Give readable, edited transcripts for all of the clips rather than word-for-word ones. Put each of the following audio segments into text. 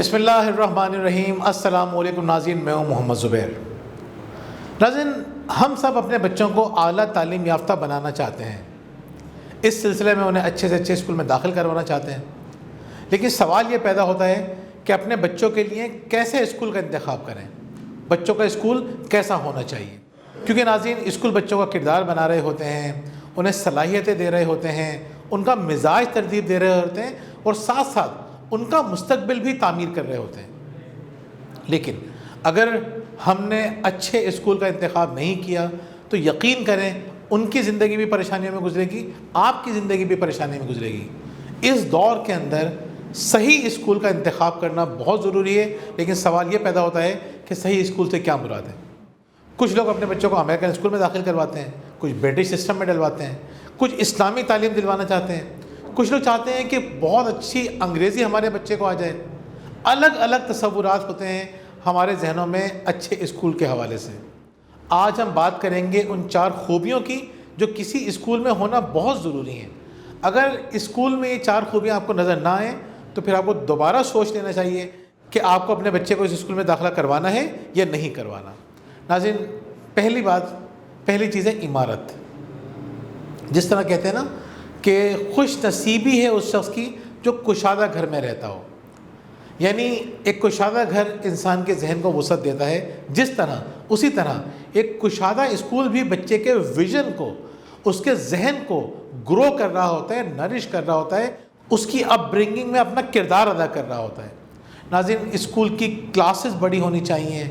بسم اللہ الرحمن الرحیم۔ السلام علیکم ناظرین، میں ہوں محمد زبیر۔ ناظرین، ہم سب اپنے بچوں کو اعلیٰ تعلیم یافتہ بنانا چاہتے ہیں، اس سلسلے میں انہیں اچھے سے اچھے اسکول میں داخل کروانا چاہتے ہیں، لیکن سوال یہ پیدا ہوتا ہے کہ اپنے بچوں کے لیے کیسے اسکول کا انتخاب کریں، بچوں کا اسکول کیسا ہونا چاہیے، کیونکہ ناظرین اسکول بچوں کا کردار بنا رہے ہوتے ہیں، انہیں صلاحیتیں دے رہے ہوتے ہیں، ان کا مزاج ترتیب دے رہے ہوتے ہیں اور ساتھ ساتھ ان کا مستقبل بھی تعمیر کر رہے ہوتے ہیں۔ لیکن اگر ہم نے اچھے اسکول کا انتخاب نہیں کیا تو یقین کریں ان کی زندگی بھی پریشانیوں میں گزرے گی، آپ کی زندگی بھی پریشانی میں گزرے گی۔ اس دور کے اندر صحیح اسکول کا انتخاب کرنا بہت ضروری ہے، لیکن سوال یہ پیدا ہوتا ہے کہ صحیح اسکول سے کیا مراد ہے۔ کچھ لوگ اپنے بچوں کو امریکن اسکول میں داخل کرواتے ہیں، کچھ برٹش سسٹم میں ڈلواتے ہیں، کچھ اسلامی تعلیم دلوانا چاہتے ہیں، کچھ لوگ چاہتے ہیں کہ بہت اچھی انگریزی ہمارے بچے کو آ جائے۔ الگ الگ تصورات ہوتے ہیں ہمارے ذہنوں میں اچھے اسکول کے حوالے سے۔ آج ہم بات کریں گے ان 4 خوبیوں کی جو کسی اسکول میں ہونا بہت ضروری ہیں۔ اگر اسکول میں یہ 4 خوبیاں آپ کو نظر نہ آئیں تو پھر آپ کو دوبارہ سوچ لینا چاہیے کہ آپ کو اپنے بچے کو اس اسکول میں داخلہ کروانا ہے یا نہیں کروانا۔ ناظرین، پہلی چیز ہے عمارت۔ جس طرح کہتے ہیں نا کہ خوش نصیبی ہے اس شخص کی جو کشادہ گھر میں رہتا ہو، یعنی ایک کشادہ گھر انسان کے ذہن کو وسعت دیتا ہے، اسی طرح ایک کشادہ اسکول بھی بچے کے ویژن کو، اس کے ذہن کو گرو کر رہا ہوتا ہے، نرش کر رہا ہوتا ہے، اس کی اپ برنگنگ میں اپنا کردار ادا کر رہا ہوتا ہے۔ ناظرین، اسکول کی کلاسز بڑی ہونی چاہیے،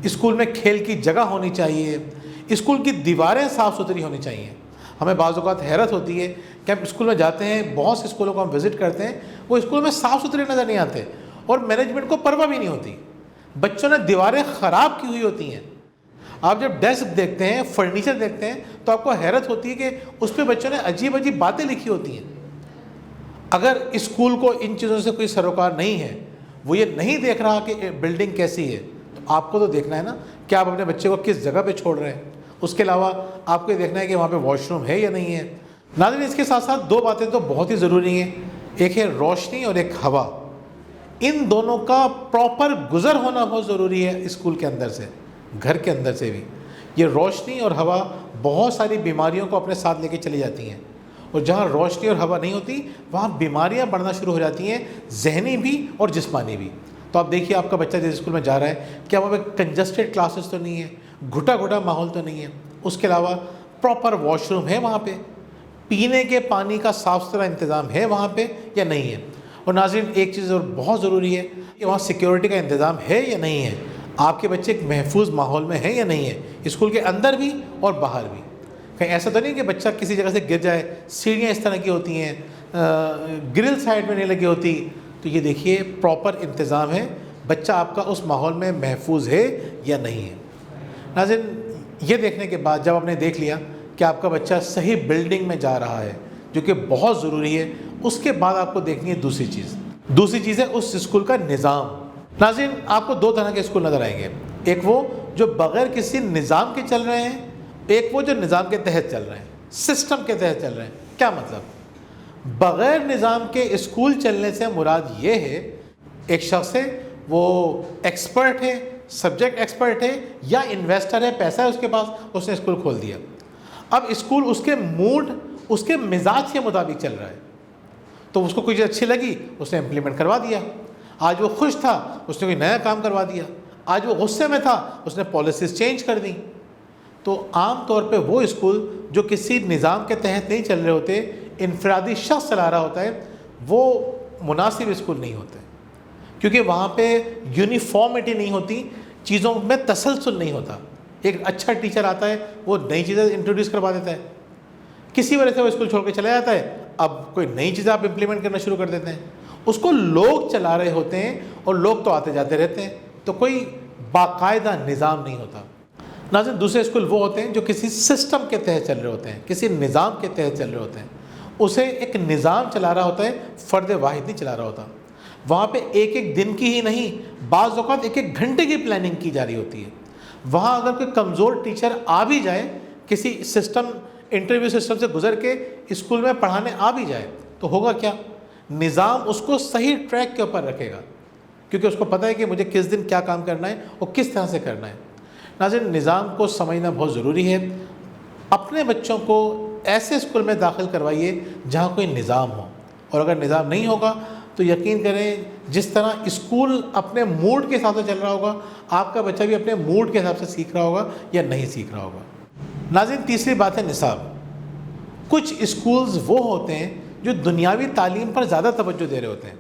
اسکول میں کھیل کی جگہ ہونی چاہیے، اسکول کی دیواریں صاف ستھری ہونی چاہیے۔ ہمیں بعض اوقات حیرت ہوتی ہے کہ ہم اسکول میں جاتے ہیں، بہت سے اسکولوں کو ہم وزٹ کرتے ہیں، وہ اسکول میں صاف ستھرے نظر نہیں آتے اور مینجمنٹ کو پرواہ بھی نہیں ہوتی۔ بچوں نے دیواریں خراب کی ہوئی ہوتی ہیں۔ آپ جب ڈیسک دیکھتے ہیں، فرنیچر دیکھتے ہیں تو آپ کو حیرت ہوتی ہے کہ اس پہ بچوں نے عجیب عجیب باتیں لکھی ہوتی ہیں۔ اگر اسکول کو ان چیزوں سے کوئی سروکار نہیں ہے، وہ یہ نہیں دیکھ رہا کہ بلڈنگ کیسی ہے، تو آپ کو تو دیکھنا ہے نا کہ آپ اپنے بچے کو کس جگہ پہ چھوڑ رہے ہیں۔ اس کے علاوہ آپ کو یہ دیکھنا ہے کہ وہاں پہ واش روم ہے یا نہیں ہے۔ ناظرین، اس کے ساتھ ساتھ 2 باتیں تو بہت ہی ضروری ہیں، ایک ہے روشنی اور ایک ہوا۔ ان دونوں کا پراپر گزر ہونا بہت ضروری ہے اسکول کے اندر سے، گھر کے اندر سے بھی۔ یہ روشنی اور ہوا بہت ساری بیماریوں کو اپنے ساتھ لے کے چلی جاتی ہیں، اور جہاں روشنی اور ہوا نہیں ہوتی وہاں بیماریاں بڑھنا شروع ہو جاتی ہیں، ذہنی بھی اور جسمانی بھی۔ تو آپ دیکھیے آپ کا بچہ جس اسکول میں جا رہا ہے، کیا وہاں پہ کنجسٹڈ کلاسز تو نہیں ہے، گھٹا ماحول تو نہیں ہے، اس کے علاوہ پراپر واش روم ہے وہاں پہ، پینے کے پانی کا صاف ستھرا انتظام ہے وہاں پہ یا نہیں ہے۔ اور ناظرین، ایک چیز اور بہت ضروری ہے کہ وہاں سیکیورٹی کا انتظام ہے یا نہیں ہے، آپ کے بچے ایک محفوظ ماحول میں ہے یا نہیں ہے، اسکول کے اندر بھی اور باہر بھی۔ کہیں ایسا تو نہیں کہ بچہ کسی جگہ سے گر جائے، سیڑھیاں اس طرح کی ہوتی ہیں، گرل سائڈ میں نہیں لگی ہوتی، تو یہ دیکھیے پراپر انتظام ہے، بچہ آپ کا اس ماحول میں محفوظ ہے یا نہیں ہے۔ ناظرین، یہ دیکھنے کے بعد جب آپ نے دیکھ لیا کہ آپ کا بچہ صحیح بلڈنگ میں جا رہا ہے، جو کہ بہت ضروری ہے، اس کے بعد آپ کو دیکھنی ہے دوسری چیز ہے اس اسکول کا نظام۔ ناظرین، آپ کو 2 طرح کے اسکول نظر آئیں گے، ایک وہ جو بغیر کسی نظام کے چل رہے ہیں، ایک وہ جو نظام کے تحت چل رہے ہیں، سسٹم کے تحت چل رہے ہیں۔ کیا مطلب؟ بغیر نظام کے اسکول چلنے سے مراد یہ ہے ایک شخص ہے، وہ ایکسپرٹ ہے، سبجیکٹ ایکسپرٹ ہے یا انویسٹر ہے، پیسہ ہے اس کے پاس، اس نے اسکول کھول دیا۔ اب اسکول اس کے موڈ، اس کے مزاج کے مطابق چل رہا ہے، تو اس کو کوئی چیز اچھی لگی اس نے امپلیمنٹ کروا دیا۔ آج وہ خوش تھا، اس نے کوئی نیا کام کروا دیا۔ آج وہ غصے میں تھا، اس نے پالیسیز چینج کر دیں۔ تو عام طور پہ وہ اسکول جو کسی نظام کے تحت نہیں چل رہے ہوتے، انفرادی شخص چلا رہا ہوتا ہے، وہ مناسب اسکول نہیں ہوتے، کیونکہ وہاں پہ یونیفارمٹی نہیں ہوتی، چیزوں میں تسلسل نہیں ہوتا۔ ایک اچھا ٹیچر آتا ہے، وہ نئی چیزیں انٹروڈیوس کروا دیتا ہے، کسی وجہ سے وہ اسکول چھوڑ کے چلا جاتا ہے، اب کوئی نئی چیزیں آپ امپلیمنٹ کرنا شروع کر دیتے ہیں۔ اس کو لوگ چلا رہے ہوتے ہیں اور لوگ تو آتے جاتے رہتے ہیں، تو کوئی باقاعدہ نظام نہیں ہوتا۔ ناظرین، دوسرے اسکول وہ ہوتے ہیں جو کسی سسٹم کے تحت چل رہے ہوتے ہیں، کسی نظام کے تحت چل رہے ہوتے ہیں، اسے ایک نظام چلا رہا ہوتا ہے، فرد واحد نہیں چلا رہا ہوتا۔ وہاں پہ ایک دن کی ہی نہیں، بعض اوقات 1 گھنٹے کی پلاننگ کی جا رہی ہوتی ہے۔ وہاں اگر کوئی کمزور ٹیچر آ بھی جائے، کسی سسٹم، انٹرویو سسٹم سے گزر کے اسکول میں پڑھانے آ بھی جائے، تو ہوگا کیا؟ نظام اس کو صحیح ٹریک کے اوپر رکھے گا کیونکہ اس کو پتہ ہے کہ مجھے کس دن کیا کام کرنا ہے اور کس طرح سے کرنا ہے۔ ناظرین، نظام کو سمجھنا بہت ضروری ہے۔ اپنے بچوں کو ایسے اسکول میں داخل کروائیے جہاں کوئی نظام ہو، اور اگر نظام نہیں ہوگا تو یقین کریں جس طرح اسکول اپنے موڈ کے حساب سے چل رہا ہوگا، آپ کا بچہ بھی اپنے موڈ کے حساب سے سیکھ رہا ہوگا یا نہیں سیکھ رہا ہوگا۔ ناظرین، تیسری بات ہے نصاب۔ کچھ اسکولز وہ ہوتے ہیں جو دنیاوی تعلیم پر زیادہ توجہ دے رہے ہوتے ہیں،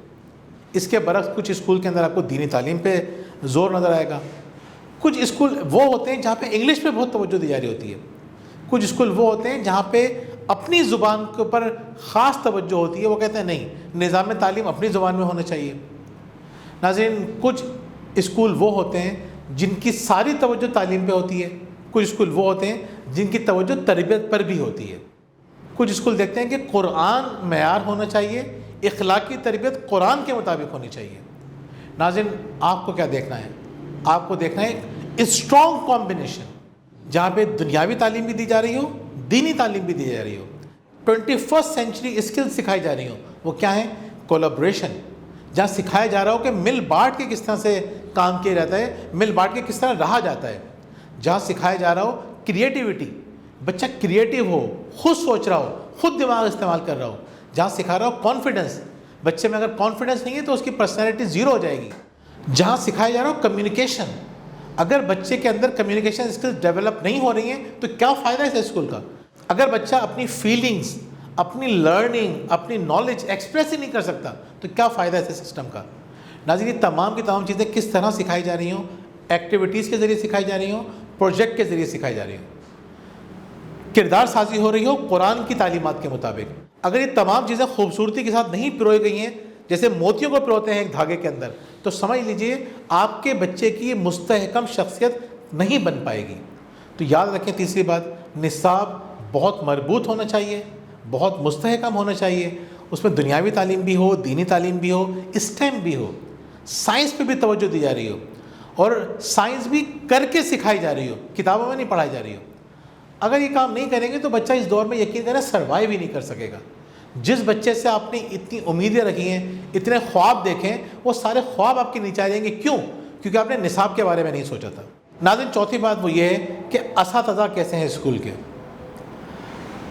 اس کے برعکس کچھ اسکول کے اندر آپ کو دینی تعلیم پہ زور نظر آئے گا۔ کچھ اسکول وہ ہوتے ہیں جہاں پہ انگلش پہ بہت توجہ دی جا رہی ہوتی ہے۔ کچھ اسکول وہ ہوتے ہیں جہاں پہ اپنی زبان کے اوپر خاص توجہ ہوتی ہے، وہ کہتے ہیں نہیں، نظام تعلیم اپنی زبان میں ہونا چاہیے۔ ناظرین، کچھ اسکول وہ ہوتے ہیں جن کی ساری توجہ تعلیم پہ ہوتی ہے، کچھ اسکول وہ ہوتے ہیں جن کی توجہ تربیت پر بھی ہوتی ہے۔ کچھ اسکول دیکھتے ہیں کہ قرآن معیار ہونا چاہیے، اخلاقی تربیت قرآن کے مطابق ہونی چاہیے۔ ناظرین، آپ کو کیا دیکھنا ہے؟ آپ کو دیکھنا ہے اسٹرانگ کمبینیشن جہاں پہ دنیاوی تعلیم بھی دی جا رہی ہو، دینی تعلیم بھی دی جا رہی ہو، 21 سینچری اسکل سکھائی جا رہی ہوں۔ وہ کیا ہیں؟ کولیبریشن، جہاں سکھایا جا رہا ہو کہ مل بانٹ کے کس طرح سے کام کیا جاتا ہے، مل بانٹ کے کس طرح رہا جاتا ہے۔ جہاں سکھایا جا رہا ہو کریٹیوٹی، بچہ کریٹیو ہو، خود سوچ رہا ہو، خود دماغ استعمال کر رہا ہو۔ جہاں سکھا رہا ہو کانفیڈنس، بچے میں اگر کانفیڈنس نہیں ہے تو اس کی پرسنالٹی زیرو ہو جائے گی۔ جہاں سکھایا جا رہا ہو کمیونیکیشن، اگر بچے کے اندر کمیونیکیشن اسکلز ڈیولپ نہیں ہو رہی ہیں تو کیا فائدہ ہے اس اسکول کا؟ اگر بچہ اپنی فیلنگز، اپنی لرننگ، اپنی نالج ایکسپریس ہی نہیں کر سکتا تو کیا فائدہ ہے اس سسٹم کا؟ ناظرین، یہ تمام کی تمام چیزیں کس طرح سکھائی جا رہی ہوں؟ ایکٹیویٹیز کے ذریعے سکھائی جا رہی ہوں، پروجیکٹ کے ذریعے سکھائی جا رہی ہوں، کردار سازی ہو رہی ہو قرآن کی تعلیمات کے مطابق۔ اگر یہ تمام چیزیں خوبصورتی کے ساتھ نہیں پروئی گئی ہیں جیسے موتیوں کو پروتے ہیں ایک دھاگے کے اندر، تو سمجھ لیجئے آپ کے بچے کی مستحکم شخصیت نہیں بن پائے گی۔ تو یاد رکھیں، تیسری بات، نصاب بہت مربوط ہونا چاہیے، بہت مستحکم ہونا چاہیے، اس میں دنیاوی تعلیم بھی ہو، دینی تعلیم بھی ہو، اسٹیم بھی ہو، سائنس پہ بھی توجہ دی جا رہی ہو، اور سائنس بھی کر کے سکھائی جا رہی ہو، کتابوں میں نہیں پڑھائی جا رہی ہو۔ اگر یہ کام نہیں کریں گے تو بچہ اس دور میں یقین کریں سروائیو ہی نہیں کر سکے گا۔ جس بچے سے آپ نے اتنی امیدیں رکھی ہیں، اتنے خواب دیکھیں، وہ سارے خواب آپ کے نیچے آ جائیں گے۔ کیوں؟ کیونکہ آپ نے نصاب کے بارے میں نہیں سوچا تھا۔ ناظرین، چوتھی بات وہ یہ ہے کہ اساتذہ کیسے ہیں اسکول کے۔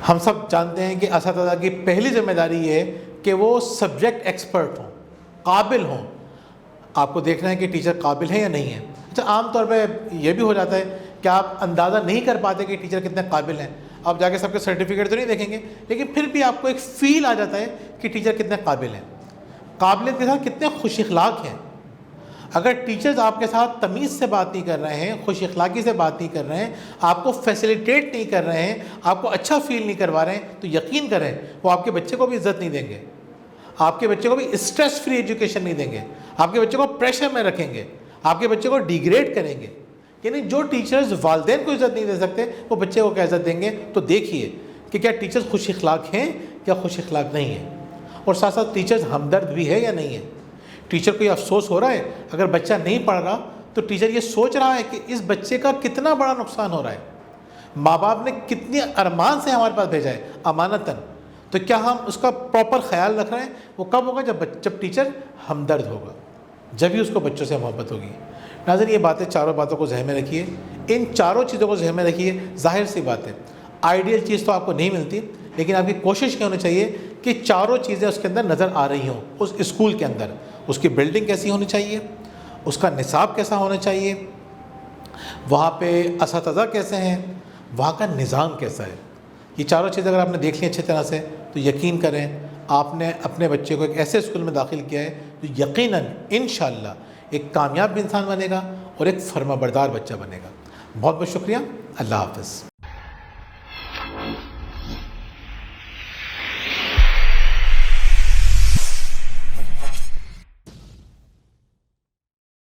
ہم سب جانتے ہیں کہ اساتذہ کی پہلی ذمہ داری یہ ہے کہ وہ سبجیکٹ ایکسپرٹ ہوں، قابل ہوں۔ آپ کو دیکھنا ہے کہ ٹیچر قابل ہے یا نہیں ہے۔ اچھا، عام طور پہ یہ بھی ہو جاتا ہے کہ آپ اندازہ نہیں کر پاتے کہ ٹیچر کتنے قابل ہیں۔ آپ جا کے سب کے سرٹیفکیٹ تو نہیں دیکھیں گے، لیکن پھر بھی آپ کو ایک فیل آ جاتا ہے کہ ٹیچر کتنے قابل ہیں، قابلیت کے ساتھ کتنے خوش اخلاق ہیں۔ اگر ٹیچرز آپ کے ساتھ تمیز سے بات نہیں کر رہے ہیں، خوش اخلاقی سے بات نہیں کر رہے ہیں، آپ کو فیسیلیٹیٹ نہیں کر رہے ہیں، آپ کو اچھا فیل نہیں کروا رہے ہیں، تو یقین کریں وہ آپ کے بچے کو بھی عزت نہیں دیں گے، آپ کے بچے کو بھی اسٹریس فری ایجوکیشن نہیں دیں گے، آپ کے بچے کو پریشر میں رکھیں گے، آپ کے بچے کو ڈیگریڈ کریں گے۔ یعنی جو ٹیچرز والدین کو عزت نہیں دے سکتے وہ بچے کو کیا عزت دیں گے؟ تو دیکھیے کہ کیا ٹیچرز خوش اخلاق ہیں یا خوش اخلاق نہیں ہیں، اور ساتھ ساتھ ٹیچرز ہمدرد بھی ہے یا نہیں ہے۔ ٹیچر کو یہ افسوس ہو رہا ہے اگر بچہ نہیں پڑھ رہا تو ٹیچر یہ سوچ رہا ہے کہ اس بچے کا کتنا بڑا نقصان ہو رہا ہے، ماں باپ نے کتنے ارمان سے ہمارے پاس بھیجا ہے امانتاً، تو کیا ہم اس کا پراپر خیال رکھ رہے ہیں؟ وہ کب ہوگا؟ جب ٹیچر ہمدرد ہوگا، جب ہی اس کو بچوں سے محبت ہوگی۔ ناظرین، یہ باتیں، چاروں باتوں کو ذہن میں رکھیے، ان چاروں چیزوں کو ذہن میں رکھیے۔ ظاہر سی بات ہے آئیڈیل چیز تو آپ کو نہیں ملتی، لیکن آپ کی کوشش کیا ہونی چاہیے کہ چاروں چیزیں اس کے اندر نظر آ رہی ہوں۔ اس اسکول کے اندر اس کی بلڈنگ کیسی ہونی چاہیے، اس کا نصاب کیسا ہونا چاہیے، وہاں پہ اساتذہ کیسے ہیں، وہاں کا نظام کیسا ہے۔ یہ چاروں چیزیں اگر آپ نے دیکھ لی اچھی طرح سے تو یقین کریں آپ نے اپنے بچے کو ایک ایسے اسکول میں داخل کیا ہے جو یقیناً انشاءاللہ ایک کامیاب انسان بنے گا اور ایک فرما بردار بچہ بنے گا۔ بہت بہت شکریہ، اللہ حافظ۔